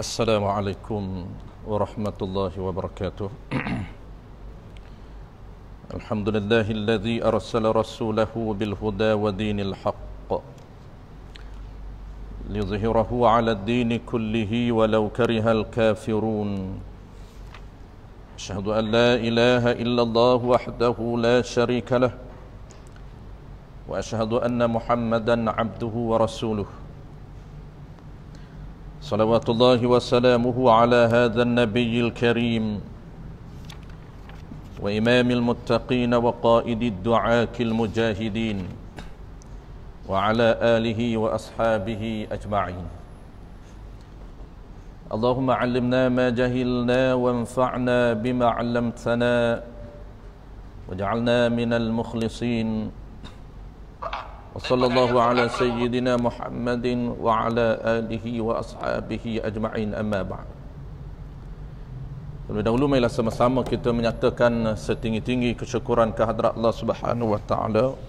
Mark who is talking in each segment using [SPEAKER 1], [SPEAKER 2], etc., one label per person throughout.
[SPEAKER 1] السلام عليكم ورحمة الله وبركاته. الحمد لله الذي أرسل رسوله بالهدى ودين الحق ليظهره على الدين كله ولو كره الكافرون. أشهد أن لا إله إلا الله وحده لا شريك له، وأشهد أن محمدا عبده ورسوله، صلوات الله وسلامه على هذا النبي الكريم وإمام المتقين وقائد الدعاة المجاهدين، وعلى آله وأصحابه أجمعين. اللهم علمنا ما جهلنا وانفعنا بما علمتنا واجعلنا من المخلصين. وصلى الله على سيدنا محمد وعلى آله وأصحابه أجمعين. أما بعد. Terlebih dahulu marilah sama-sama kita menyatakan setinggi-tinggi kesyukuran kehadrat Allah Subhanahu wa taala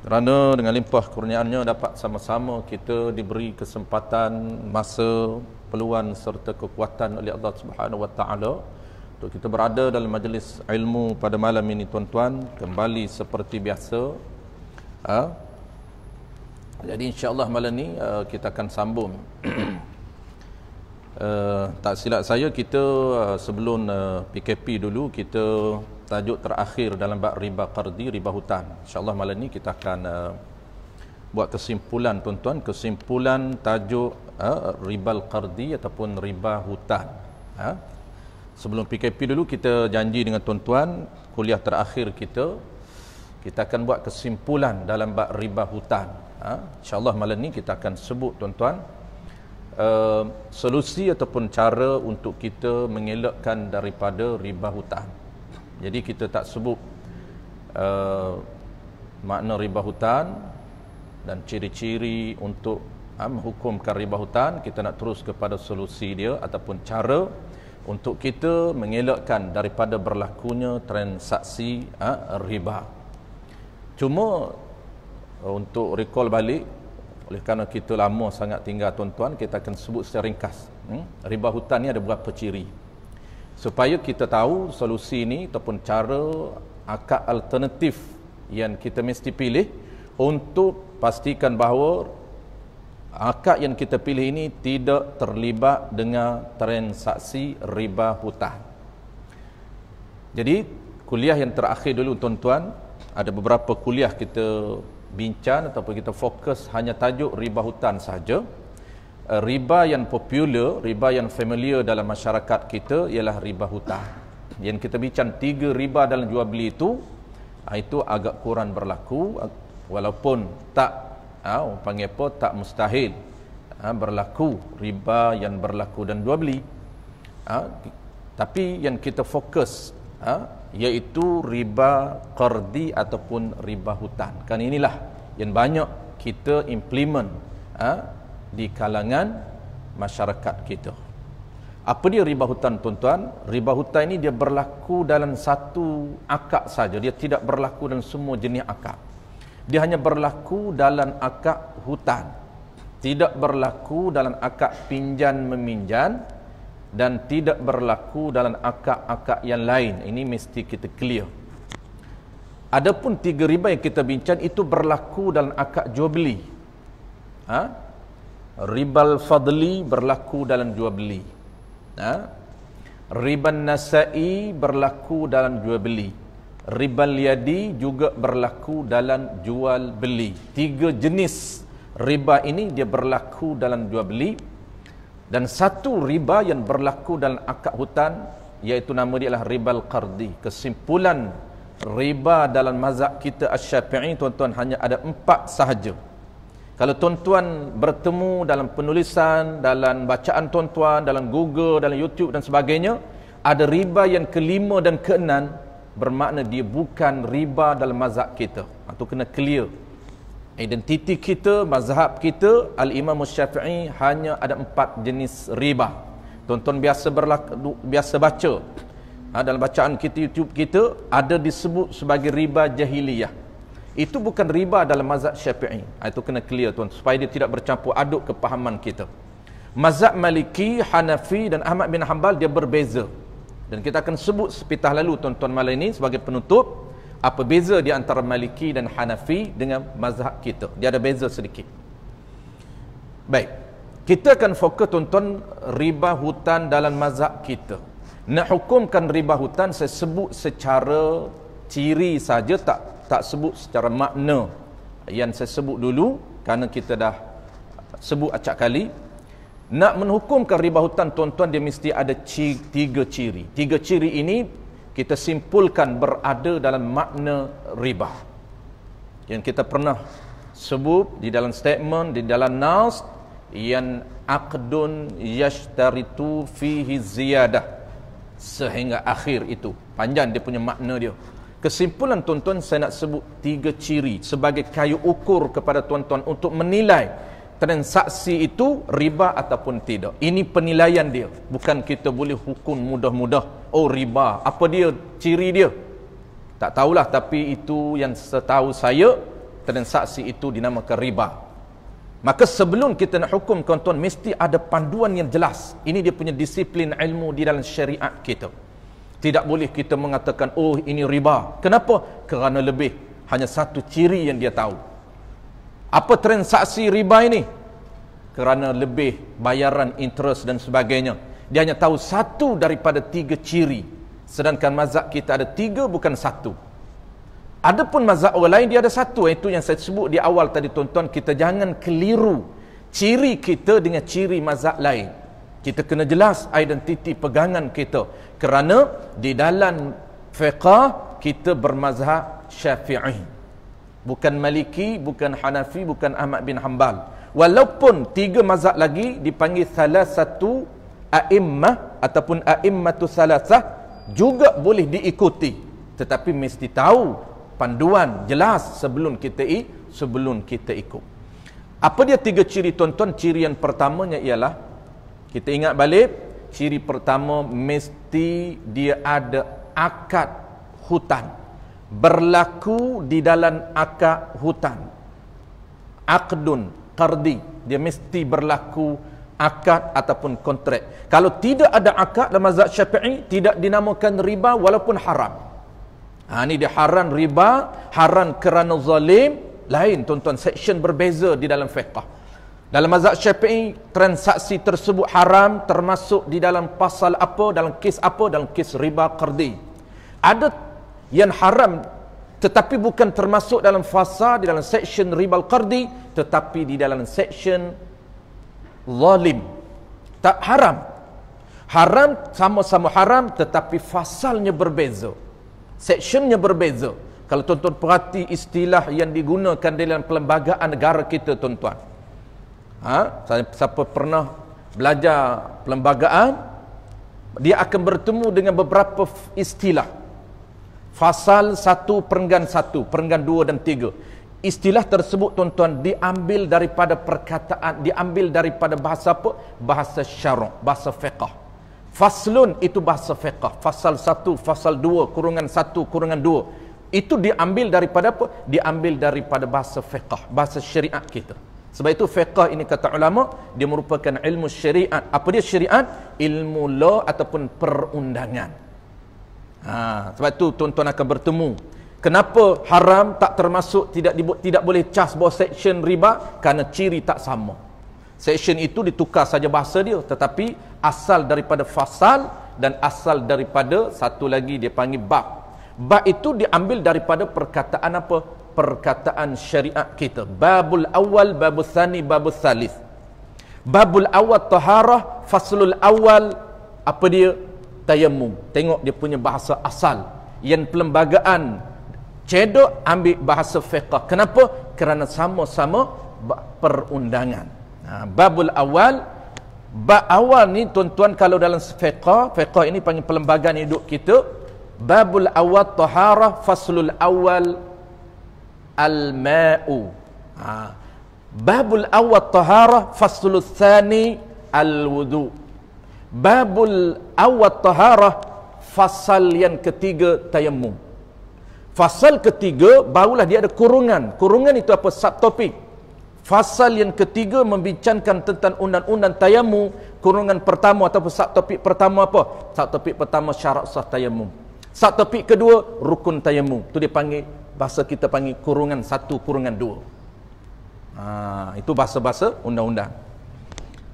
[SPEAKER 1] kerana dengan limpah kurniaannya dapat sama-sama kita diberi kesempatan, masa, peluang serta kekuatan oleh Allah Subhanahu wa taala untuk kita berada dalam majlis ilmu pada malam ini, tuan-tuan. Kembali seperti biasa. Jadi insya-Allah malam ni kita akan sambung. Tak silap saya, kita sebelum PKP dulu, kita tajuk terakhir dalam bab riba qardi, riba hutang. InsyaAllah malam ni kita akan buat kesimpulan, tuan-tuan. Kesimpulan tajuk ribal qardi ataupun riba hutang. Sebelum PKP dulu kita janji dengan tuan-tuan, kuliah terakhir kita akan buat kesimpulan dalam bab riba hutang. InsyaAllah malam ni kita akan sebut, tuan-tuan, solusi ataupun cara untuk kita mengelakkan daripada riba hutang. Jadi kita tak sebut makna riba hutang dan ciri-ciri untuk menghukumkan riba hutang. Kita nak terus kepada solusi dia ataupun cara untuk kita mengelakkan daripada berlakunya transaksi riba. Cuma untuk recall balik, oleh kerana kita lama sangat tinggal, tuan-tuan, kita akan sebut secara ringkas. Riba hutang ni ada berapa ciri, supaya kita tahu solusi ini ataupun cara akad alternatif yang kita mesti pilih untuk pastikan bahawa akad yang kita pilih ini tidak terlibat dengan transaksi riba hutang. Jadi kuliah yang terakhir dulu, tuan-tuan, ada beberapa kuliah kita bincang ataupun kita fokus hanya tajuk riba hutang saja. Riba yang popular, riba yang familiar dalam masyarakat kita ialah riba hutang. Yang kita bincang 3 riba dalam jual beli itu agak kurang berlaku, walaupun tak panggil apa, tak mustahil berlaku riba yang berlaku dan jual beli. Tapi yang kita fokus iaitu riba qardi ataupun riba hutang. Kan inilah yang banyak kita implement di kalangan masyarakat kita. Apa dia riba hutang, tuan-tuan? Riba hutang ini dia berlaku dalam satu akad saja. Dia tidak berlaku dalam semua jenis akad. Dia hanya berlaku dalam akad hutang. Tidak berlaku dalam akad pinjam meminjam dan tidak berlaku dalam akad-akad yang lain. Ini mesti kita clear. Adapun 3 riba yang kita bincang itu berlaku dalam akad jual beli. Ribal fadli berlaku dalam jual beli. Riban nasai berlaku dalam jual beli. Ribal yadi juga berlaku dalam jual beli. 3 jenis riba ini dia berlaku dalam jual beli. Dan satu riba yang berlaku dalam akad hutang, iaitu nama dia adalah ribal qardi. Kesimpulan riba dalam mazhab kita Asy-Syafi'i, tuan-tuan, hanya ada 4 sahaja. Kalau tuan-tuan bertemu dalam penulisan, dalam bacaan tuan-tuan, dalam Google, dalam YouTube dan sebagainya, ada riba yang ke-5 dan ke-6, bermakna dia bukan riba dalam mazhab kita. Itu kena clear. Identiti kita, mazhab kita, Al-Imam Syafi'i hanya ada 4 jenis riba. Tuan-tuan biasa baca dalam bacaan kita, YouTube kita, ada disebut sebagai riba jahiliyah. Itu bukan riba dalam mazhab Syafi'i. Itu kena clear, tuan, supaya dia tidak bercampur aduk kepahaman kita. Mazhab Maliki, Hanafi dan Ahmad bin Hanbal dia berbeza. Dan kita akan sebut sepitah lalu tuan-tuan malam ini sebagai penutup apa beza di antara Maliki dan Hanafi dengan mazhab kita. Dia ada beza sedikit. Baik. Kita akan fokus tuan-tuan riba hutan dalam mazhab kita. Nak hukumkan riba hutan saya sebut secara ciri saja, tak sebut secara makna. Yang saya sebut dulu kerana kita dah sebut acak kali. Nak menghukumkan riba hutan tuan-tuan dia mesti ada tiga ciri. Tiga ciri ini kita simpulkan berada dalam makna riba. Yang kita pernah sebut di dalam statement, di dalam nas, yang aqdun yashtaritu fihi ziyadah sehingga akhir itu. Panjang dia punya makna dia. Kesimpulan tuan-tuan saya nak sebut tiga ciri sebagai kayu ukur kepada tuan-tuan untuk menilai transaksi itu riba ataupun tidak. Ini penilaian dia. Bukan kita boleh hukum mudah-mudah. Oh riba. Apa dia ciri dia? Tak tahulah, tapi itu yang setahu saya transaksi itu dinamakan riba. Maka sebelum kita nak hukum tuan-tuan mesti ada panduan yang jelas. Ini dia punya disiplin ilmu di dalam syariat kita. Tidak boleh kita mengatakan oh ini riba. Kenapa? Kerana lebih hanya satu ciri yang dia tahu. Apa transaksi riba ini? Kerana lebih bayaran interest dan sebagainya. Dia hanya tahu satu daripada tiga ciri. Sedangkan mazhab kita ada tiga bukan satu. Adapun mazhab orang lain dia ada satu. Itu yang saya sebut di awal tadi tuan-tuan. Kita jangan keliru ciri kita dengan ciri mazhab lain. Kita kena jelas identiti pegangan kita. Kerana di dalam fiqh kita bermazhab Syafi'i. Bukan Maliki, bukan Hanafi, bukan Ahmad bin Hanbal. Walaupun tiga mazhab lagi dipanggil salah satu a'immah ataupun a'immatu salasah juga boleh diikuti. Tetapi mesti tahu panduan jelas sebelum kita ikut. Apa dia tiga ciri tuan-tuan? Ciri yang pertamanya ialah, kita ingat balik, ciri pertama mesti dia ada akad hutan. Berlaku di dalam akad hutan. Aqdun qardi, dia mesti berlaku akad ataupun kontrak. Kalau tidak ada akad dalam mazhab Syafi'i tidak dinamakan riba walaupun haram. Ini dia haram riba, haram kerana zalim, lain tuan-tuan, section berbeza di dalam fiqh. Dalam mazhab Syafi'i transaksi tersebut haram termasuk di dalam pasal apa, dalam kes apa, dalam kes riba qardi. Ada yang haram tetapi bukan termasuk dalam fasa di dalam section riba qardi, tetapi di dalam section zalim. Tak haram. Haram sama-sama haram tetapi fasalnya berbeza. Sectionnya berbeza. Kalau tuan-tuan perhati istilah yang digunakan dalam perlembagaan negara kita tuan-tuan. Siapa pernah belajar perlembagaan, dia akan bertemu dengan beberapa istilah. Fasal 1, perenggan 1, perenggan 2 dan 3. Istilah tersebut tuan-tuan diambil daripada perkataan, diambil daripada bahasa apa? Bahasa syarak, bahasa fiqh. Faslun itu bahasa fiqh. Fasal 1, fasal 2, kurungan 1, kurungan 2. Itu diambil daripada apa? Diambil daripada bahasa fiqh, bahasa syariat kita. Sebab itu fiqh ini kata ulama, dia merupakan ilmu syariat. Apa dia syariat? Ilmu law ataupun perundangan. Sebab itu tuan-tuan akan bertemu. Kenapa haram tak termasuk, tidak boleh cas bawah section riba? Kerana ciri tak sama. Section itu ditukar saja bahasa dia, tetapi asal daripada fasal dan asal daripada satu lagi dia panggil bab. Bab itu diambil daripada perkataan apa? Perkataan syariat kita. Babul awal, babul thani, babul thalith. Babul awal taharah, faslul awal apa dia? Tayammum. Tengok dia punya bahasa asal. Yang perlembagaan cedok ambil bahasa fiqh. Kenapa? Kerana sama-sama perundangan. Babul awal. Bab awal ni tuan-tuan kalau dalam fiqh ini panggil perlembagaan hidup kita. Babul awal taharah, faslul awal al-ma'u. Babul awal taharah, faslul thani al-wudu. Babul awal taharah, fasal yang ketiga tayammum. Fasal ketiga barulah dia ada kurungan. Kurungan itu apa? Subtopik. Fasal yang ketiga membincangkan tentang undang-undang tayamum, kurungan pertama ataupun subtopik pertama apa? Subtopik pertama syarat sah tayamum. Subtopik kedua rukun tayamum. Tu dia panggil, bahasa kita panggil kurungan 1 kurungan 2. Itu bahasa-bahasa undang-undang.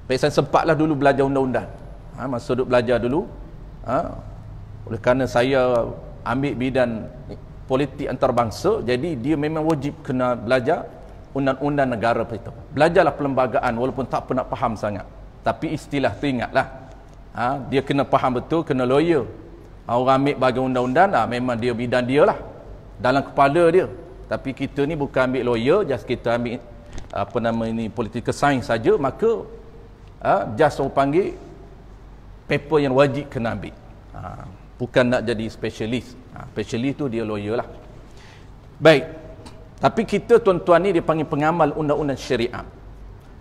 [SPEAKER 1] Baik, saya sempatlah dulu belajar undang-undang. Masa duduk belajar dulu, oleh kerana saya ambil bidang politik antarabangsa, jadi dia memang wajib kena belajar undang-undang negara itu. Belajarlah perlembagaan walaupun tak pernah faham sangat. Tapi istilah tu ingatlah. Dia kena faham betul, kena lawyer. Orang ambil bagi undang-undang, memang dia bidang dia lah. Dalam kepala dia. Tapi kita ni bukan ambil lawyer, just kita ambil political science saja, maka just orang panggil paper yang wajib kena ambil. Bukan nak jadi specialist. Specialist tu dia lawyer lah. Baik. Tapi kita tuan-tuan ni dia panggil pengamal undang-undang syariat.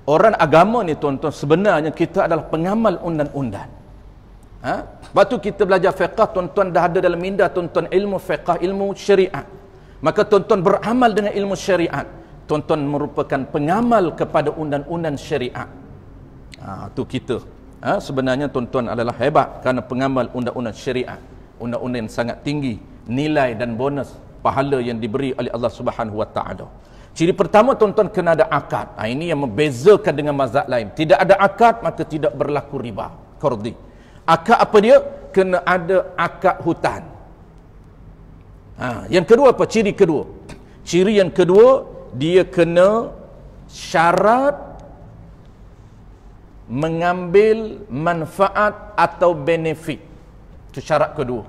[SPEAKER 1] Orang agama ni tuan-tuan sebenarnya kita adalah pengamal undang-undang. Waktu kita belajar fiqh, tuan-tuan dah ada dalam minda tuan-tuan ilmu fiqh, ilmu syariat. Maka tuan-tuan beramal dengan ilmu syariat. Tuan-tuan merupakan pengamal kepada undang-undang syariat. Tu kita. Sebenarnya tuan-tuan adalah hebat kerana pengamal undang-undang syariat. Undang-undang yang sangat tinggi, nilai dan bonus pahala yang diberi oleh Allah Subhanahu Wa Taala. Ciri pertama tuan-tuan kena ada akad. Ini yang membezakan dengan mazhab lain. Tidak ada akad maka tidak berlaku riba, qardi. Akad apa dia? Kena ada akad hutan. Yang kedua apa? Ciri kedua. Ciri yang kedua, dia kena syarat mengambil manfaat atau benefit. Itu syarat kedua.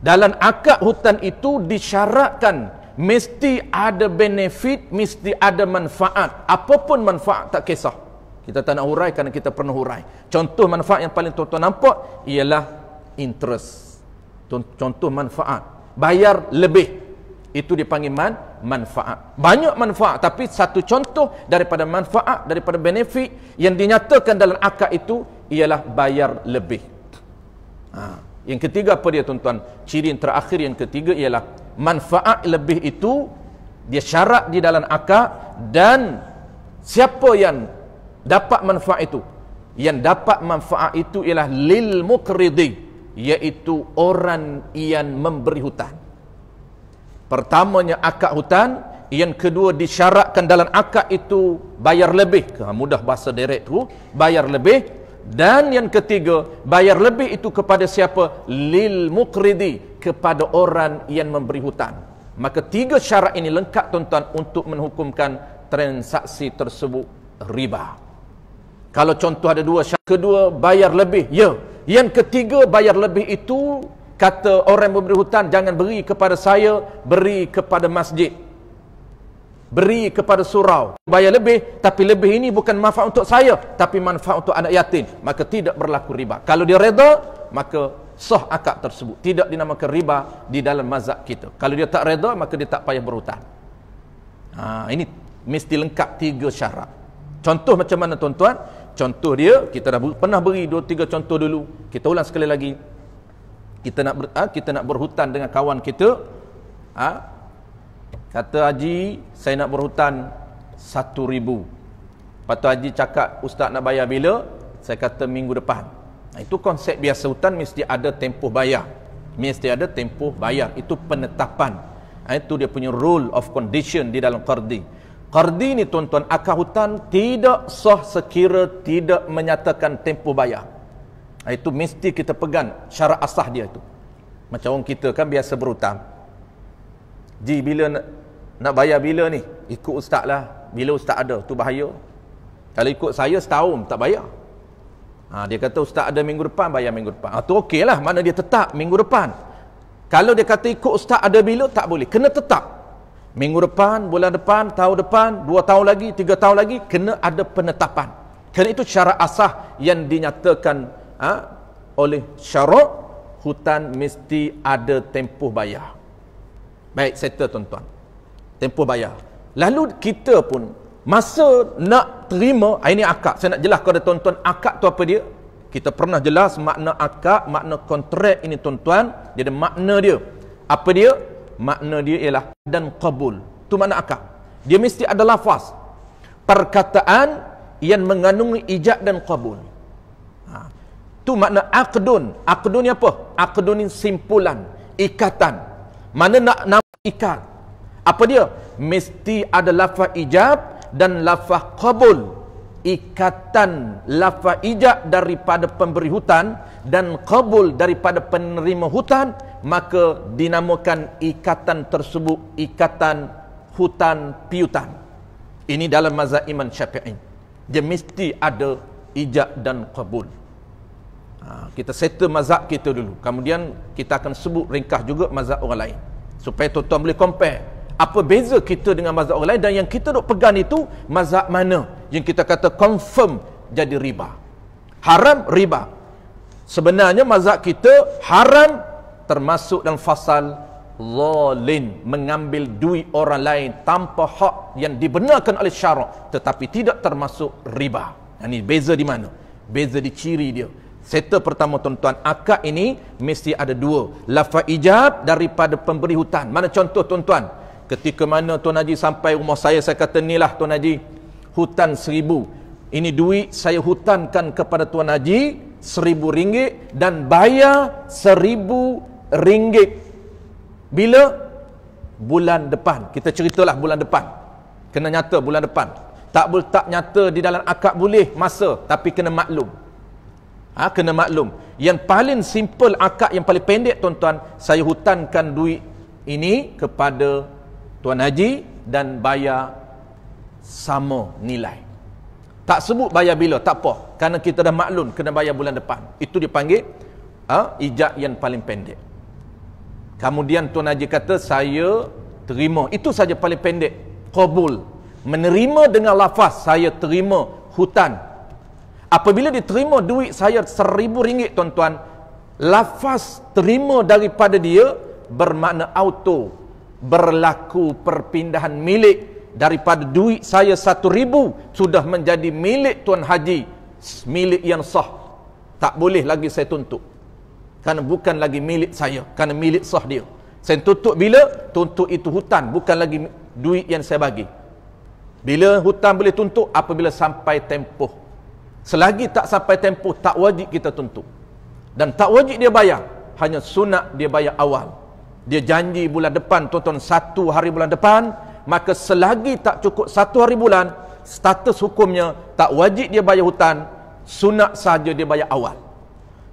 [SPEAKER 1] Dalam akad hutan itu disyaratkan mesti ada benefit, mesti ada manfaat. Apapun manfaat tak kisah. Kita tak nak hurai kerana kita pernah hurai. Contoh manfaat yang paling tuan-tuan nampak ialah interest. Contoh manfaat. Bayar lebih. Itu dipanggil manfaat. Banyak manfaat, tapi satu contoh daripada manfaat, daripada benefit yang dinyatakan dalam akad itu ialah bayar lebih. Yang ketiga apa dia tuan-tuan? Ciri yang terakhir yang ketiga ialah manfaat lebih itu dia syarat di dalam akad, dan siapa yang dapat manfaat itu? Yang dapat manfaat itu ialah lil muqridi, iaitu orang yang memberi hutang. Pertamanya akad hutan, yang kedua disyaratkan dalam akad itu bayar lebih. Mudah bahasa direct tu, bayar lebih. Dan yang ketiga, bayar lebih itu kepada siapa? Lil muqridi, kepada orang yang memberi hutang. Maka tiga syarat ini lengkap tuan-tuan untuk menghukumkan transaksi tersebut riba. Kalau contoh ada dua syarat, kedua bayar lebih, ya. Yang ketiga bayar lebih itu kata orang yang memberi hutang, jangan beri kepada saya, beri kepada masjid, beri kepada surau. Bayar lebih, tapi lebih ini bukan manfaat untuk saya, tapi manfaat untuk anak yatim, maka tidak berlaku riba. Kalau dia reda, maka sah akad tersebut. Tidak dinamakan riba di dalam mazhab kita. Kalau dia tak reda, maka dia tak payah berhutang. Ini mesti lengkap tiga syarat. Contoh macam mana tuan-tuan? Contoh dia, kita dah pernah beri 2-3 contoh dulu. Kita ulang sekali lagi. Kita nak berhutang dengan kawan kita. Kata Haji, saya nak berhutang 1,000. Lepas tu Haji cakap, Ustaz nak bayar bila? Saya kata minggu depan. Itu konsep biasa hutang, mesti ada tempoh bayar. Mesti ada tempoh bayar. Itu penetapan. Itu dia punya rule of condition di dalam qardi. Qardi ni tuan-tuan, akad hutang tidak sah sekira tidak menyatakan tempoh bayar. Itu mesti kita pegang syarat asah dia tu. Macam orang kita kan biasa berhutang. Ji, bila nak bayar bila ni? Ikut ustaz lah. Bila ustaz ada, tu bahaya. Kalau ikut saya setahun tak bayar. Dia kata ustaz ada minggu depan, bayar minggu depan. Tu okey lah, mana dia tetap minggu depan. Kalau dia kata ikut ustaz ada bila, tak boleh. Kena tetap. Minggu depan, bulan depan, tahun depan, 2 tahun lagi, 3 tahun lagi, kena ada penetapan. Kerana itu syarat asah yang dinyatakan oleh syarak hutang, mesti ada tempoh bayar. Baik, settle tuan-tuan. Tempoh bayar. Lalu kita pun masa nak terima, ini akad. Saya nak jelas kepada tuan-tuan, akad tu apa dia? Kita pernah jelas makna akad, makna kontrak ini tuan-tuan. Dia ada makna dia. Apa dia? Makna dia ialah dan qabul. Itu makna akad. Dia mesti ada lafaz. perkataan yang mengandungi ijab dan qabul. Tu makna aqdun. Aqdun ni apa? Aqdun ni simpulan, ikatan. Mana nak nama ikat? Apa dia? Mesti ada lafaz ijab dan lafaz qabul. Ikatan lafaz ijab daripada pemberi hutan dan qabul daripada penerima hutan, maka dinamakan ikatan tersebut ikatan hutan piutan. Ini dalam mazhab Imam Syafi'i. Dia mesti ada ijab dan qabul. Kita settle mazhab kita dulu, kemudian kita akan sebut ringkas juga mazhab orang lain supaya tuan-tuan boleh compare apa beza kita dengan mazhab orang lain, dan yang kita duk pegang itu mazhab mana yang kita kata confirm jadi riba, haram riba. Sebenarnya mazhab kita haram termasuk dalam fasal zalim, mengambil duit orang lain tanpa hak yang dibenarkan oleh syarak, tetapi tidak termasuk riba. Ini beza di mana? Beza di ciri dia. Settle pertama tuan-tuan, akad ini mesti ada dua, lafaz ijab daripada pemberi hutan. Mana contoh tuan-tuan? Ketika mana Tuan Haji sampai rumah saya kata, inilah Tuan Haji, hutan 1000, ini duit saya hutankan kepada Tuan Haji RM1000 dan bayar RM1000 bila? Bulan depan. Kita ceritalah bulan depan, kena nyata bulan depan. Tak boleh tak nyata di dalam akad boleh masa, tapi kena maklum. Kena maklum. Yang paling simple akad yang paling pendek tuan-tuan, saya hutankan duit ini kepada Tuan Haji dan bayar sama nilai. Tak sebut bayar bila, tak apa, kerana kita dah maklum kena bayar bulan depan. Itu dipanggil ijab yang paling pendek. Kemudian Tuan Haji kata saya terima, itu saja paling pendek. Qabul, menerima dengan lafaz saya terima hutan. Apabila diterima duit saya RM1000 tuan-tuan, lafaz terima daripada dia bermakna auto, berlaku perpindahan milik daripada duit saya RM1000 sudah menjadi milik Tuan Haji, milik yang sah. Tak boleh lagi saya tuntut, kerana bukan lagi milik saya, kerana milik sah dia. Saya tuntut bila? Tuntut itu hutan, bukan lagi duit yang saya bagi. Bila hutan boleh tuntut? Apabila sampai tempoh. Selagi tak sampai tempoh, tak wajib kita tuntut. Dan tak wajib dia bayar, hanya sunat dia bayar awal. Dia janji bulan depan tuan-tuan, 1 hari bulan depan, maka selagi tak cukup 1 hari bulan, status hukumnya tak wajib dia bayar hutan, sunat saja dia bayar awal.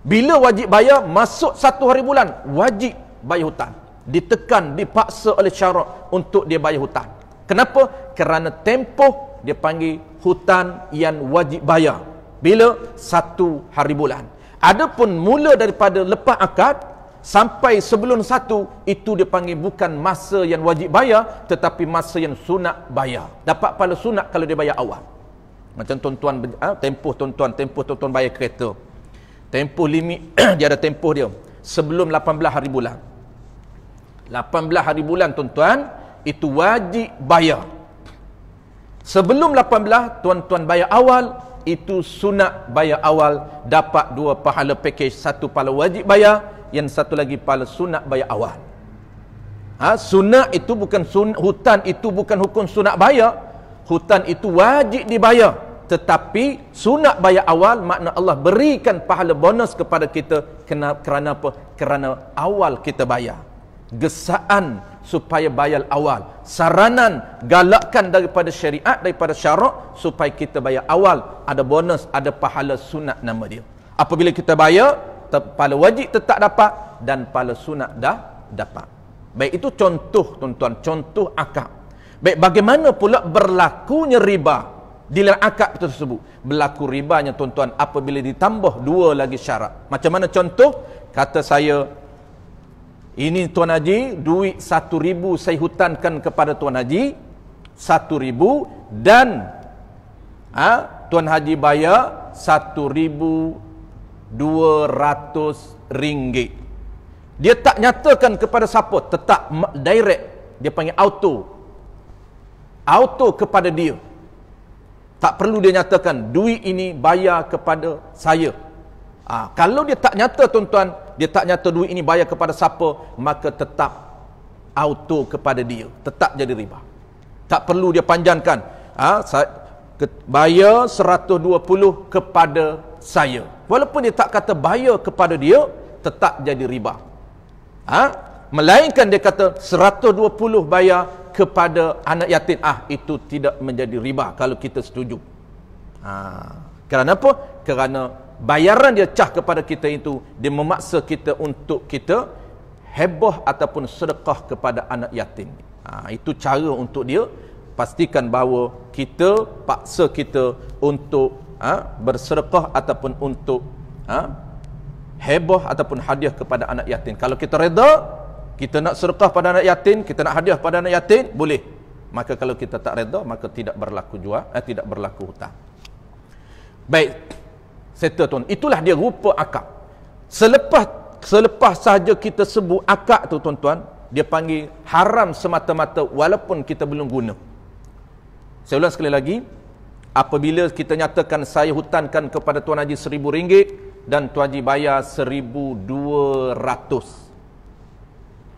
[SPEAKER 1] Bila wajib bayar? Masuk 1 hari bulan, wajib bayar hutan. Ditekan, dipaksa oleh syarak untuk dia bayar hutan. Kenapa? Kerana tempoh dia panggil hutan yang wajib bayar. Bila? 1 hari bulan. Adapun mula daripada lepas akad sampai sebelum 1, itu dia panggil bukan masa yang wajib bayar, tetapi masa yang sunat bayar. Dapat pahala sunat kalau dia bayar awal. Macam tuan-tuan, tempoh tuan-tuan bayar kereta. Tempoh limit dia ada tempoh dia. Sebelum 18 hari bulan. 18 hari bulan tuan-tuan, itu wajib bayar. Sebelum 18 tuan-tuan bayar awal, itu sunat bayar awal, dapat 2 pahala package, 1 pahala wajib bayar, yang satu lagi pahala sunat bayar awal. Sunat itu bukan hutan itu bukan hukum sunat bayar. Hutan itu wajib dibayar, tetapi sunat bayar awal makna Allah berikan pahala bonus kepada kita. Kerana apa? Kerana awal kita bayar. Gesaan supaya bayar awal, saranan, galakkan daripada syariat, daripada syarak supaya kita bayar awal, ada bonus, ada pahala sunat nama dia. Apabila kita bayar, pahala wajib tetap dapat dan pahala sunat dah dapat. Baik, itu contoh tuan-tuan, contoh akad. Baik, bagaimana pula berlakunya riba di dalam akad tersebut? Berlaku ribanya tuan-tuan apabila ditambah 2 lagi syarat. Macam mana contoh? Kata saya, ini Tuan Haji, duit 1000 saya hutankan kepada Tuan Haji 1000, dan Tuan Haji bayar RM1200. Dia tak nyatakan kepada siapa, tetap direct, dia panggil auto kepada dia. Tak perlu dia nyatakan duit ini bayar kepada saya. Kalau dia tak nyata tuan-tuan, dia tak nyata duit ini bayar kepada siapa, maka tetap auto kepada dia, tetap jadi riba. Tak perlu dia panjangkan. bayar 120 kepada saya. Walaupun dia tak kata bayar kepada dia, tetap jadi riba. Melainkan dia kata 120 bayar kepada anak yatim. Itu tidak menjadi riba kalau kita setuju. Kerana apa? Kerana bayaran dia cah kepada kita itu, dia memaksa kita untuk kita heboh ataupun sedekah kepada anak yatim. Itu cara untuk dia pastikan bahawa kita paksa kita untuk bersedekah ataupun untuk heboh ataupun hadiah kepada anak yatim. Kalau kita reda, kita nak sedekah pada anak yatim, kita nak hadiah pada anak yatim, boleh. Maka kalau kita tak reda, maka tidak berlaku tidak berlaku hutang. Baik, settle tuan. Itulah dia rupa akad. Selepas sahaja kita sebut akad tu tuan-tuan, dia panggil haram semata-mata walaupun kita belum guna. Saya ulang sekali lagi, apabila kita nyatakan saya hutankan kepada Tuan Haji RM1,000 dan Tuan Haji bayar 1,200.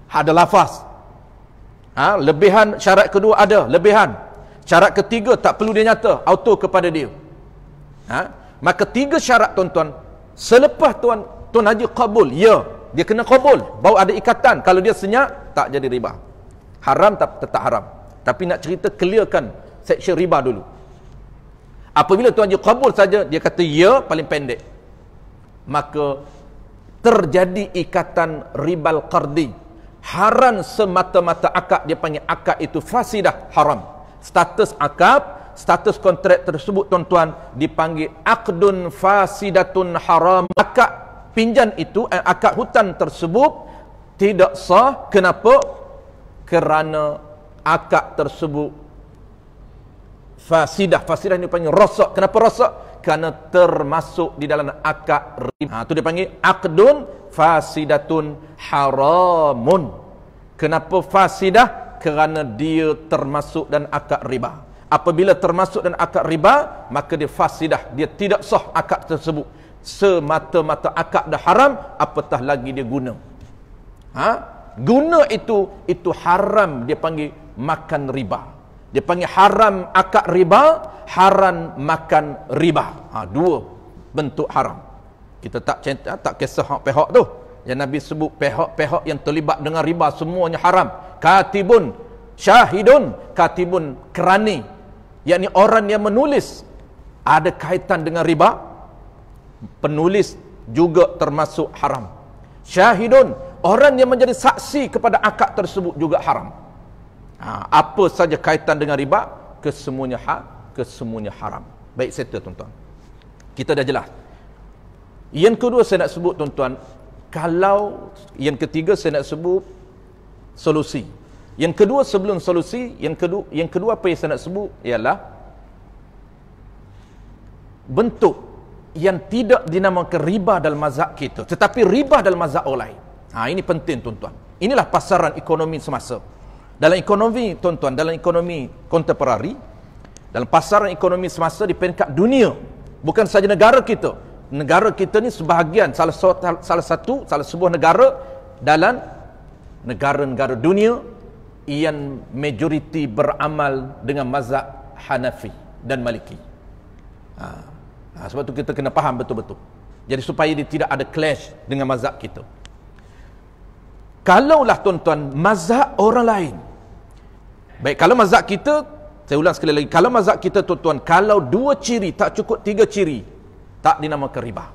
[SPEAKER 1] Ada lafaz. Lebihan syarat kedua ada, lebihan. Syarat ketiga tak perlu dia nyata, auto kepada dia. Maka 3 syarat tuan-tuan, selepas Tuan Haji qabul, ya, dia kena qabul, baru ada ikatan. Kalau dia senyap, tak jadi riba. Haram tetap haram. Tapi nak cerita clearkan section riba dulu. Apabila Tuan Haji qabul saja, dia kata ya, paling pendek, maka terjadi ikatan ribal qardi. Haram semata-mata akad, dia panggil akad itu fasidah, haram. Status akad, status kontrak tersebut tuan-tuan dipanggil aqdun fasidatun haram. Akad pinjam itu, akad hutang tersebut tidak sah. Kenapa? Kerana akad tersebut fasidah. Fasidah ini dipanggil rosak. Kenapa rosak? Kerana termasuk di dalam akad riba. Itu dia panggil aqdun fasidatun haramun. Kenapa fasidah? Kerana dia termasuk dan akad riba. Apabila termasuk dan akad riba, maka dia fasidah, dia tidak sah akad tersebut. Semata-mata akad dah haram, apatah lagi dia guna. Guna itu haram, dia panggil makan riba. Dia panggil haram akad riba, haram makan riba. Dua bentuk haram. Kita tak kisah pihak tu. Yang Nabi sebut pihak-pihak yang terlibat dengan riba semuanya haram. Katibun, syahidun, katibun kerani, yakni orang yang menulis ada kaitan dengan riba, penulis juga termasuk haram. Syahidun, orang yang menjadi saksi kepada akad tersebut juga haram. Apa saja kaitan dengan riba, kesemuanya haram. Baik, settle tuan-tuan. Kita dah jelas. Yang kedua saya nak sebut tuan-tuan, yang ketiga saya nak sebut solusi. Yang kedua sebelum solusi, yang kedua apa yang saya nak sebut ialah bentuk yang tidak dinamakan riba dalam mazhab kita, tetapi riba dalam mazhab orang lain. Ini penting tuan-tuan. Inilah pasaran ekonomi semasa. Dalam ekonomi tuan-tuan, dalam ekonomi kontemporari, dalam pasaran ekonomi semasa di peringkat dunia, bukan saja negara kita. Negara kita ni sebahagian, salah sebuah negara dalam negara-negara dunia yang majoriti beramal dengan mazhab Hanafi dan Maliki. Sebab tu kita kena faham betul-betul. Jadi supaya dia tidak ada clash dengan mazhab kita. Kalaulah tuan-tuan mazhab orang lain, baik, kalau mazhab kita, saya ulang sekali lagi, kalau mazhab kita tuan-tuan, kalau 2 ciri tak cukup 3 ciri, tak dinamakan riba.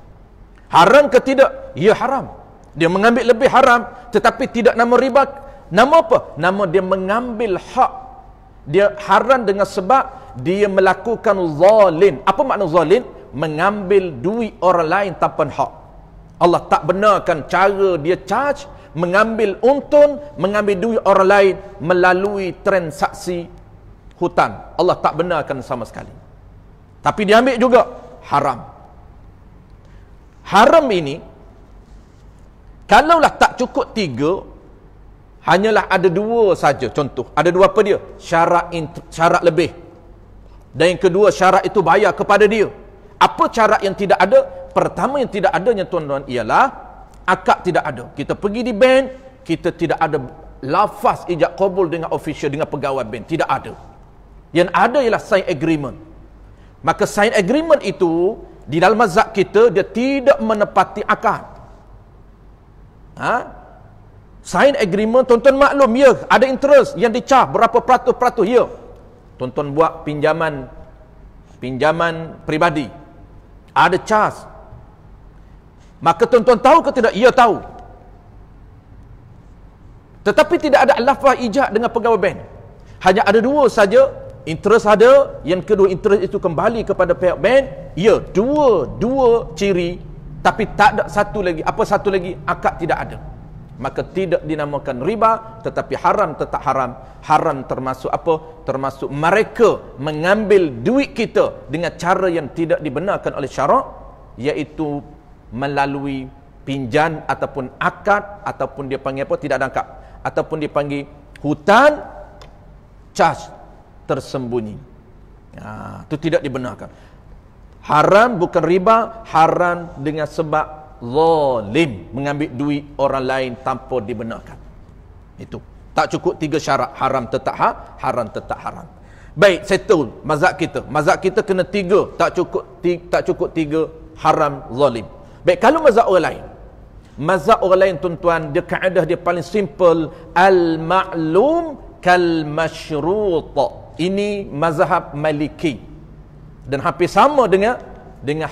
[SPEAKER 1] Haram ke tidak? Ya, haram. Dia mengambil lebih haram, tetapi tidak nama riba. Nama apa? Nama dia mengambil hak. Dia haram dengan sebab dia melakukan zalim. Apa makna zalim? Mengambil duit orang lain tanpa hak. Allah tak benarkan cara dia charge, mengambil untung, mengambil duit orang lain melalui transaksi hutang. Allah tak benarkan sama sekali. Tapi diambil juga haram. Haram ini, kalaulah tak cukup 3, hanyalah ada 2 saja contoh. Ada 2 apa dia? Syarat lebih. Dan yang kedua, syarat itu bayar kepada dia. Apa syarat yang tidak ada? Pertama yang tidak adanya tuan-tuan ialah akad tidak ada. Kita pergi di bank, kita tidak ada lafaz ijab qabul dengan official, dengan pegawai bank. Tidak ada. Yang ada ialah sign agreement. Maka sign agreement itu di dalam mazhab kita dia tidak menepati akad. Sign agreement, tuan-tuan maklum, ya, ada interest yang dicah berapa peratus, ya. Tuan-tuan buat pinjaman peribadi, ada cas. Maka tuan-tuan tahu ke tidak? Ya, tahu. Tetapi tidak ada lafaz ijab dengan pegawai bank. Hanya ada dua saja, interest ada, yang kedua interest itu kembali kepada pihak bank. Ya, dua ciri, tapi tak ada satu lagi. Apa satu lagi? Akad tidak ada. Maka tidak dinamakan riba, tetapi haram tetap haram. Haram termasuk apa? Termasuk mereka mengambil duit kita dengan cara yang tidak dibenarkan oleh syarak, iaitu melalui pinjam ataupun akad, ataupun dia panggil apa? Tidak ada akad, ataupun dia panggil hutan cas tersembunyi. Itu tidak dibenarkan. Haram bukan riba, haram dengan sebab zalim, mengambil duit orang lain tanpa dibenarkan. Itu tak cukup 3 syarat, haram tetap haram tetap haram. Baik, settle mazhab kita. Mazhab kita kena 3, tak cukup 3 haram zalim. Baik, kalau mazhab orang lain, mazhab orang lain tuan-tuan, dia kaedah dia paling simple, al-ma'lum kal masyrut. Ini mazhab Maliki dan hampir sama dengan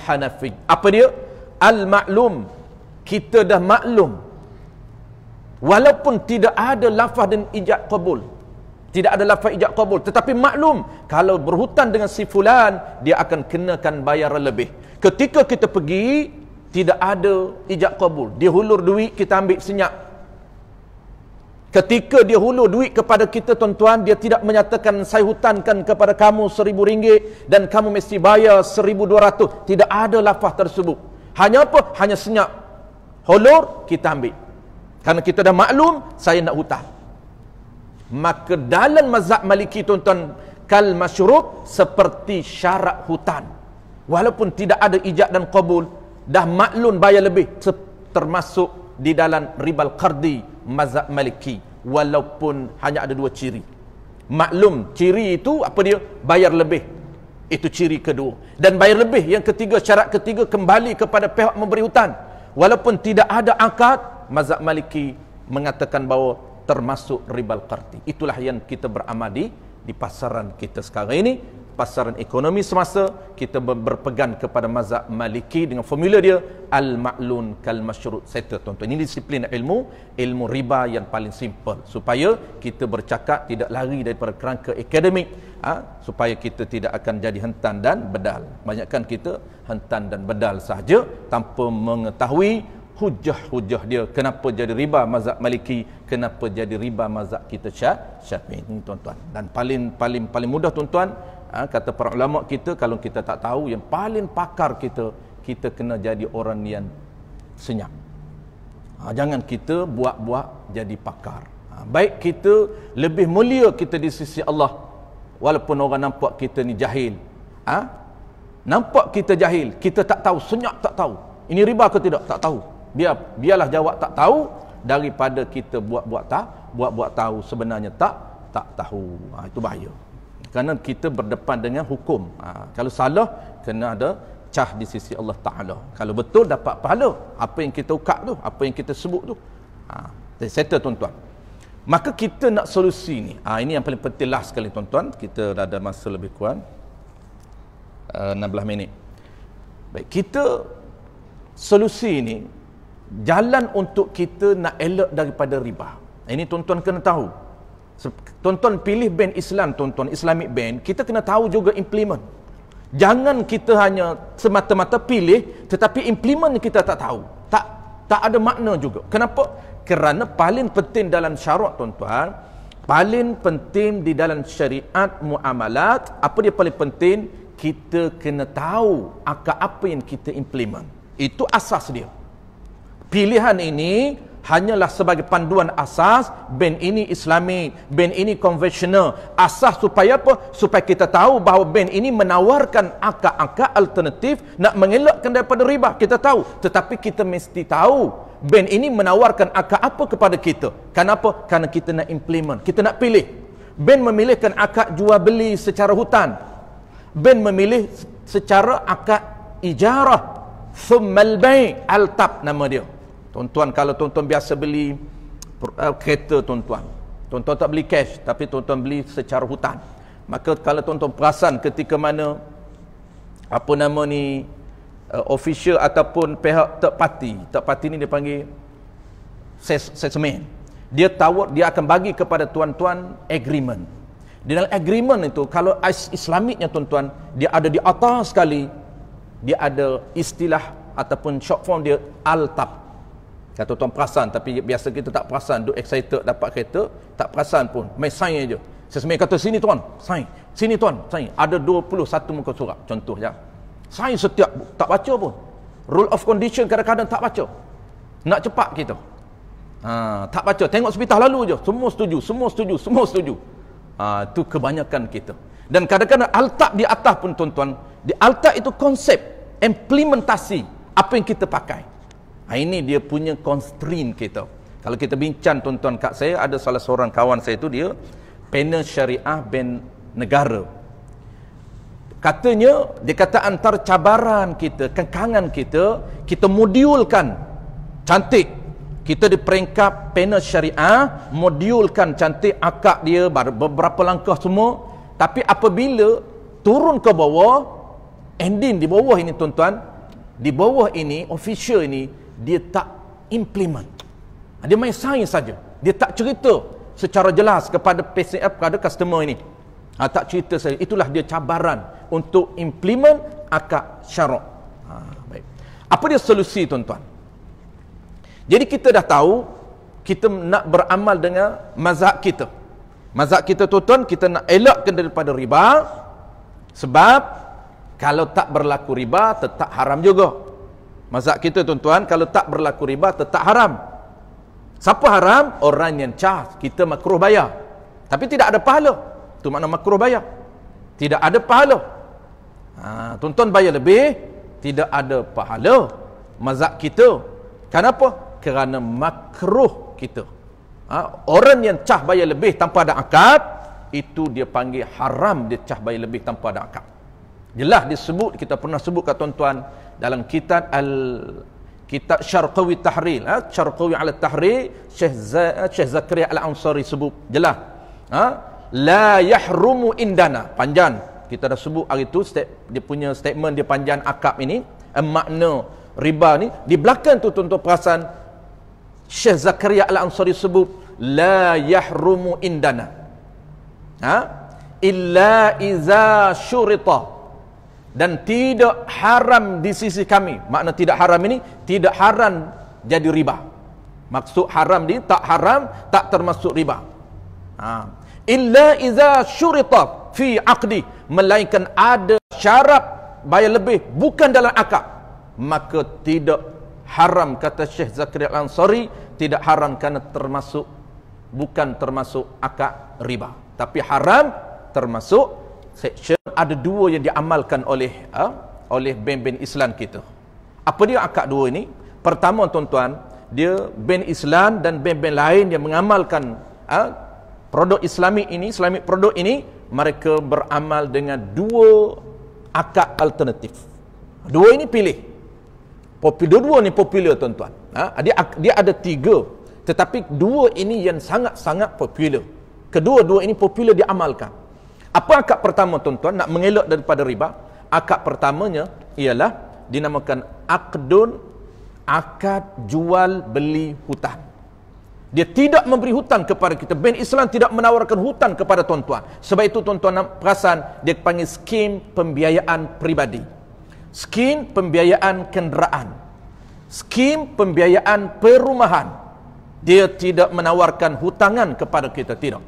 [SPEAKER 1] Hanafi. Apa dia? Al-ma'lum, kita dah maklum walaupun tidak ada lafaz dan ijab qabul, tidak ada lafaz ijab qabul, tetapi maklum kalau berhutang dengan si fulan dia akan kenakan bayaran lebih. Ketika kita pergi tidak ada ijab qabul, dia hulur duit, kita ambil senyap. Ketika dia hulur duit kepada kita tuan-tuan, dia tidak menyatakan saya hutangkan kepada kamu RM1,000 dan kamu mesti bayar RM1,200. Tidak ada lafaz tersebut. Hanya apa? Hanya senyap. Hulur, kita ambil. Karena kita dah maklum, saya nak hutang. Maka dalam mazhab Maliki tuan-tuan, kal masyrut, seperti syarat hutang. Walaupun tidak ada ijab dan qabul, dah maklum bayar lebih, termasuk di dalam ribal qardi mazhab Maliki, walaupun hanya ada 2 ciri. Maklum, ciri itu apa dia? Bayar lebih. Itu ciri kedua. Dan bayar lebih yang ketiga, syarat ketiga, kembali kepada pihak memberi hutang. Walaupun tidak ada akad, mazhab Maliki mengatakan bahawa termasuk ribal qardi. Itulah yang kita beramal di pasaran kita sekarang ini, pasaran ekonomi semasa. Kita berpegang kepada mazhab Maliki dengan formula dia al-ma'lun kal masyrut. Settle tuan-tuan. Ini disiplin ilmu riba yang paling simple, supaya kita bercakap tidak lari daripada kerangka akademik, supaya kita tidak akan jadi hentan dan bedal. Banyakkan kita hentan dan bedal saja tanpa mengetahui hujah-hujah dia. Kenapa jadi riba mazhab Maliki, kenapa jadi riba mazhab kita Syafi'i ini tuan-tuan. Dan paling mudah tuan-tuan, kata para ulama kita, kalau kita tak tahu, yang paling pakar kita kena jadi orang yang senyap. Jangan kita buat-buat jadi pakar. Baik kita lebih mulia kita di sisi Allah, walaupun orang nampak kita ni jahil. Nampak kita jahil, kita tak tahu, senyap tak tahu. Ini riba ke tidak? Tak tahu. Biarlah jawab tak tahu, daripada kita buat-buat tahu sebenarnya tak tahu. Itu bahaya. Kerana kita berdepan dengan hukum. Kalau salah, kena ada cah di sisi Allah Ta'ala. Kalau betul, dapat pahala. Apa yang kita ukak tu, apa yang kita sebut tu. Settle tuan-tuan. Maka kita nak solusi ni. Ini yang paling penting lah sekali tuan-tuan. Kita dah ada masa lebih kurang 16 minit. Baik, kita solusi ni, jalan untuk kita nak elak daripada riba. Ini tuan-tuan kena tahu. Tuan-tuan pilih bank Islam, tuan-tuan, Islamic bank, kita kena tahu juga implement. Jangan kita hanya semata-mata pilih, tetapi implement kita tak tahu. Tak ada makna juga. Kenapa? Kerana paling penting dalam syarak tuan-tuan, paling penting di dalam syariat muamalat, apa dia paling penting? Kita kena tahu apa yang kita implement. Itu asas dia. Pilihan ini hanyalah sebagai panduan asas. Bank ini Islami, bank ini konvensional. Asas supaya apa? Supaya kita tahu bahawa bank ini menawarkan akad-akad alternatif nak mengelakkan daripada riba. Kita tahu, tetapi kita mesti tahu bank ini menawarkan akad apa kepada kita. Kenapa? Kerana kita nak implement, kita nak pilih. Bank memilihkan akad jual beli secara hutang. Bank memilih secara akad ijarah. Thummal bai', altab nama dia. Tuan-tuan, kalau tuan-tuan biasa beli kereta tuan-tuan tak beli cash, tapi tuan-tuan beli secara hutang. Maka kalau tuan-tuan perasan ketika mana apa nama ni official ataupun pihak third party ni dia panggil settlement, dia akan bagi kepada tuan-tuan agreement. Di dalam agreement itu, kalau Islamiknya tuan-tuan, dia ada di atas sekali, dia ada istilah ataupun short form dia altab. Kalau tuan perasan, tapi biasa kita tak perasan, duk excited dapat kereta, tak perasan pun, main sign je. Sesemai kata, sini tuan, sign. Sini tuan, sign. Ada 21 muka surat, contoh ya. Sign setiap, tak baca pun. Rule of condition kadang-kadang tak baca. Nak cepat kita. Tak baca, tengok sepitah lalu je, semua setuju. Itu kebanyakan kita. Dan kadang-kadang altab di atas pun tuan-tuan, di altab itu konsep, implementasi, apa yang kita pakai. Ini dia punya constraint kita. Kalau kita bincang tuan-tuan, kat saya ada salah seorang kawan saya tu, dia panel syariah ben negara. Katanya, dia kata antara cabaran kita, kekangan kita modulkan cantik. Kita di peringkat panel syariah, modulkan cantik akad dia, beberapa langkah semua. Tapi apabila turun ke bawah, ending di bawah ini tuan-tuan, di bawah ini, official ini, dia tak implement. Dia main sign saja. Dia tak cerita secara jelas kepada PCF, kepada customer ini. Tak cerita saja. Itulah dia cabaran untuk implement akad syarak. Baik. Apa dia solusi tuan-tuan? Jadi kita dah tahu, kita nak beramal dengan mazhab kita. Mazhab kita tuan-tuan, kita nak elakkan daripada riba. Sebab kalau tak berlaku riba, tetap haram juga. Mazhab kita tuan-tuan, kalau tak berlaku riba, tetap haram. Siapa haram? Orang yang charge. Kita makruh bayar. Tapi tidak ada pahala. Itu makna makruh bayar. Tidak ada pahala. Tuan-tuan bayar lebih, tidak ada pahala. Mazhab kita. Kenapa? Kerana makruh kita. Orang yang cah bayar lebih tanpa ada akad, itu dia panggil haram, dia cah bayar lebih tanpa ada akad. Jelas disebut, kita pernah sebut kat tuan-tuan dalam kitab kitab Syarqawi Tahrir, Syarqawi ala Tahrir, Syekh Zakaria Al-Ansari sebut jelas. La yahrumu indana, panjang. Kita dah sebut hari tu dia punya statement dia panjang akad ini, makna riba ni. Di belakang tu tuan-tuan perasan Syekh Zakaria Al-Ansari sebut la yahrumu indana. Illa iza syurita, dan tidak haram di sisi kami. Makna tidak haram ini, tidak haram jadi riba. Maksud haram ni tak haram, tak termasuk riba. Illa iza syurita fi aqdi, melainkan ada syarat bayar lebih bukan dalam akad, maka tidak haram. Kata Syekh Zakaria Al-Ansari, tidak haram kerana bukan termasuk akad riba, tapi haram termasuk section. Ada dua yang diamalkan oleh bank-bank Islam kita. Apa dia akad dua ini? Pertama tuan-tuan, dia bank Islam dan bank-bank lain yang mengamalkan produk Islamik ini, Islamic produk ini, mereka beramal dengan dua akad alternatif. Dua ini pilih. Dua ni popular tuan-tuan. Dia ada tiga, tetapi dua ini yang sangat-sangat popular. Kedua-dua ini popular diamalkan. Apa akad pertama tuan-tuan, nak mengelak daripada riba? Akad pertamanya ialah dinamakan akad jual beli hutang. Dia tidak memberi hutang kepada kita. Bank Islam tidak menawarkan hutang kepada tuan-tuan. Sebab itu tuan-tuan nak perasan, dia panggil skim pembiayaan peribadi, skim pembiayaan kenderaan, skim pembiayaan perumahan. Dia tidak menawarkan hutangan kepada kita, tidak.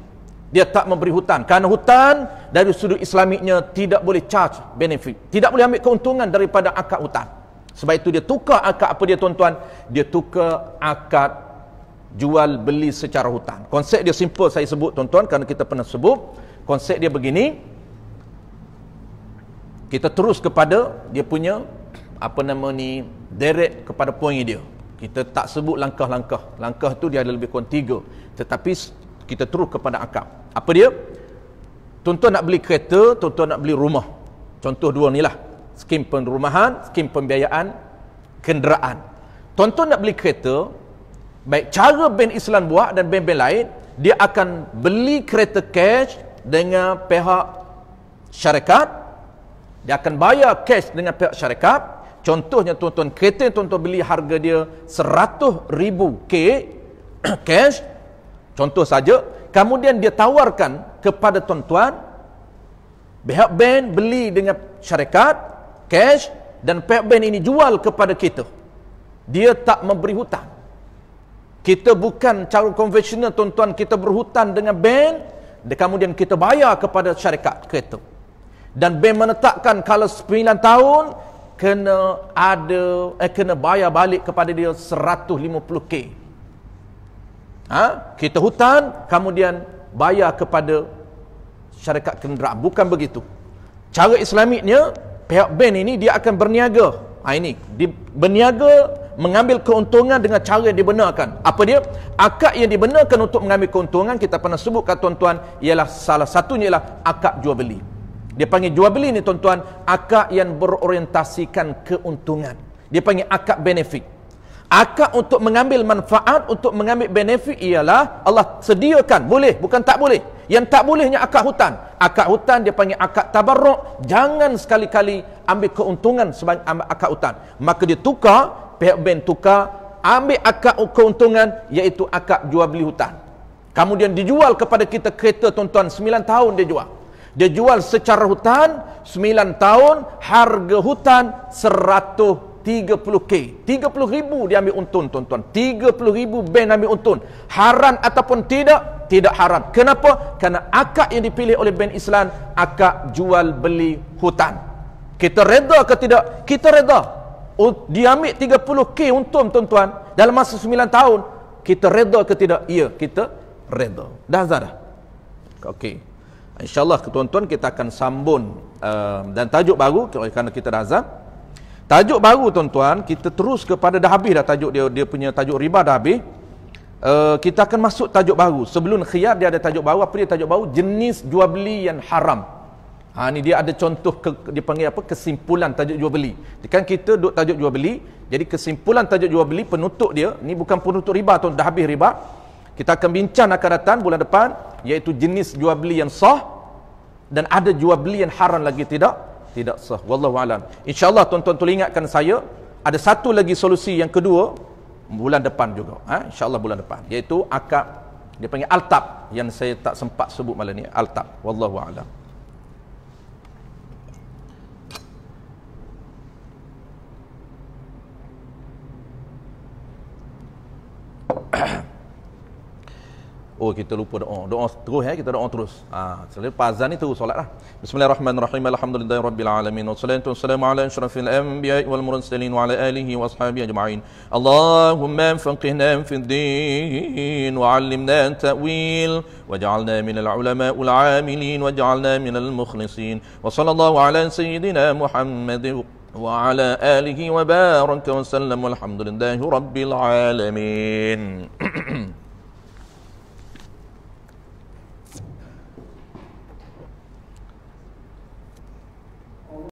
[SPEAKER 1] Dia tak memberi hutang. Kerana hutang dari sudut Islamiknya tidak boleh charge benefit, tidak boleh ambil keuntungan daripada akad hutang. Sebab itu dia tukar akad apa dia tuan-tuan? Dia tukar akad jual beli secara hutang. Konsep dia simple, saya sebut tuan-tuan kerana kita pernah sebut. Konsep dia begini. Kita terus kepada dia punya direct kepada poin dia. Kita tak sebut langkah-langkah. Langkah tu dia ada lebih kurang 3. Tetapi kita terus kepada akad. Apa dia? Tuan-tuan nak beli kereta, tuan-tuan nak beli rumah. Contoh dua ni lah. skim perumahan, skim pembiayaan kenderaan. Tuan-tuan nak beli kereta, baik cara bank Islam buat dan bank-bank lain, dia akan beli kereta cash dengan pihak syarikat. Dia akan bayar cash dengan pihak syarikat. Contohnya tuan-tuan, kereta yang tuan-tuan beli harga dia 100,000 cash, contoh saja. Kemudian dia tawarkan kepada tuan-tuan, pihak bank beli dengan syarikat cash, dan pihak bank ini jual kepada kita. Dia tak memberi hutang. Kita bukan cara konvensional tuan-tuan, kita berhutang dengan bank, dan kemudian kita bayar kepada syarikat kereta. Dan bank menetapkan kalau 9 tahun kena bayar balik kepada dia 150k. Kita hutang, kemudian bayar kepada syarikat kenderaan. Bukan begitu. Cara Islamiknya, pihak bank ini dia akan berniaga. Berniaga mengambil keuntungan dengan cara yang dibenarkan. Apa dia? Akad yang dibenarkan untuk mengambil keuntungan, kita pernah sebutkan tuan-tuan, ialah salah satunya ialah akad jual beli. Dia panggil jual beli ni tuan-tuan, akad yang berorientasikan keuntungan. Dia panggil akad benefit. Akad untuk mengambil manfaat, untuk mengambil benefit ialah Allah sediakan. Boleh, bukan tak boleh. Yang tak bolehnya akad hutang. Akad hutang dia panggil akad tabarruk. Jangan sekali-kali ambil keuntungan sebagai akad hutang. Maka dia tukar, pihak bank tukar, ambil akad keuntungan, iaitu akad jual beli hutang. Kemudian dijual kepada kita kereta tuan-tuan, 9 tahun dia jual. Dia jual secara hutang 9 tahun, harga hutang 130k. 30,000 dia ambil untung tuan-tuan. 30,000 bank ambil untung. Haram ataupun tidak? Tidak haram. Kenapa? Kerana akad yang dipilih oleh bank Islam, akad jual beli hutang. Kita reda ke tidak? Kita reda. Dia ambil 30k untung tuan-tuan dalam masa 9 tahun. Kita reda ke tidak? Ya, kita reda. Dah dah. Okey. InsyaAllah tuan-tuan kita akan sambung dan tajuk baru kerana kita dah azam. Tajuk baru tuan-tuan, kita terus kepada dah habis dah tajuk dia punya tajuk riba dah habis. Kita akan masuk tajuk baru. Sebelum khiyar dia ada tajuk baru. Apa dia tajuk baru? Jenis jual beli yang haram. Ni dia ada contoh dia panggil apa? Kesimpulan tajuk jual beli. Kan kita duk tajuk jual beli. Jadi kesimpulan tajuk jual beli, penutup dia ni bukan penutup riba tuan, dah habis riba. Kita akan bincang akan datang bulan depan, iaitu jenis jual beli yang sah dan ada jual beli yang haram lagi tidak sah. Wallahu alam. Insya-Allah tuan-tuan tolong ingatkan saya, ada satu lagi solusi yang kedua bulan depan juga. Insya-Allah bulan depan, iaitu akad dia panggil altab yang saya tak sempat sebut malam ni, altab. Wallahu alam. Oh, kita lupa doa. Doa terus kita doa terus. Selepas azan ni terus solat lah. Bismillahirrahmanirrahim. Alhamdulillahirabbil alamin. Wassalatu wassalamu ala asyrafil anbiya'i wal mursalin wa ala alihi wa ashabihi ajma'in. Allahumma faqihna fid din wa 'allimna at-ta'wil waj'alna minal ulama'il 'amilin waj'alna minal mukhlisin. Wa sallallahu ala sayyidina Muhammad wa ala alihi wa baraka wa sallam. Walhamdulillahirabbil alamin.